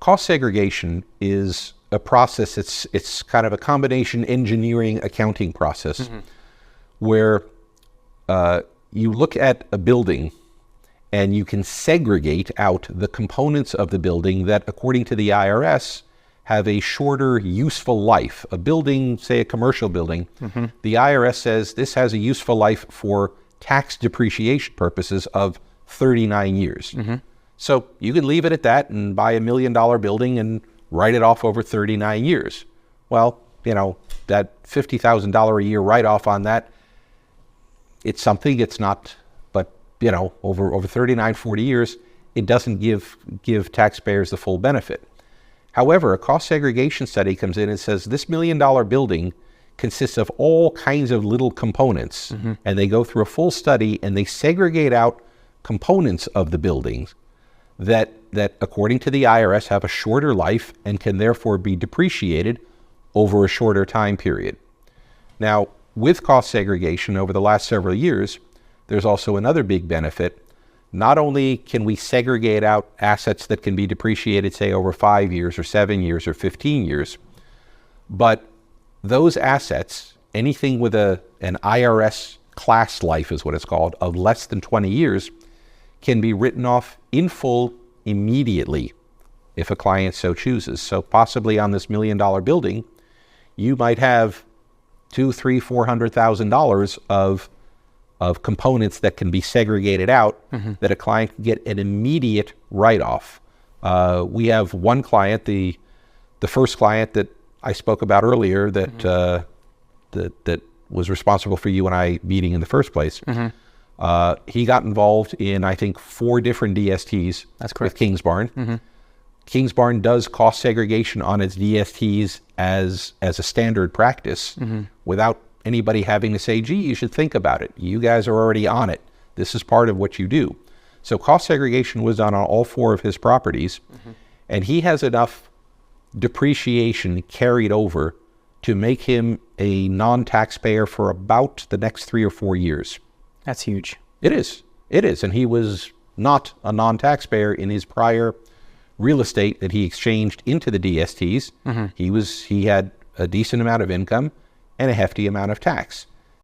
Cost segregation is a process, it's kind of a combination engineering accounting process where you look at a building and you can segregate out the components of the building that, according to the IRS, have a shorter useful life. A building, say a commercial building, the IRS says this has a useful life for tax depreciation purposes of 39 years. So you can leave it at that and buy $1 million building and write it off over 39 years. Well, you know, that $50,000 a year write-off on that, it's something, it's not, but, you know, over 39, 40 years, it doesn't give taxpayers the full benefit. However, a cost segregation study comes in and says this $1 million building consists of all kinds of little components, and they go through a full study and they segregate out components of the buildings that according to the IRS have a shorter life and can therefore be depreciated over a shorter time period. Now, with cost segregation over the last several years, there's also another big benefit. Not only can we segregate out assets that can be depreciated, say, over 5 years or 7 years or 15 years, but those assets, anything with an IRS class life is what it's called, of less than 20 years, can be written off in full immediately if a client so chooses. So possibly on this $1 million building, you might have $200,000, $300,000, $400,000 of components that can be segregated out that a client can get an immediate write-off. We have one client, the first client that I spoke about earlier that that was responsible for you and I meeting in the first place. He got involved in, I think, 4 different DSTs. That's correct. With Kingsbarn. Kingsbarn does cost segregation on its DSTs as a standard practice without anybody having to say, gee, you should think about it. You guys are already on it. This is part of what you do. So cost segregation was done on all 4 of his properties, and he has enough depreciation carried over to make him a non-taxpayer for about the next 3 or 4 years. That's huge. It is. It is. And he was not a non-taxpayer in his prior real estate that he exchanged into the DSTs. He had a decent amount of income and a hefty amount of tax.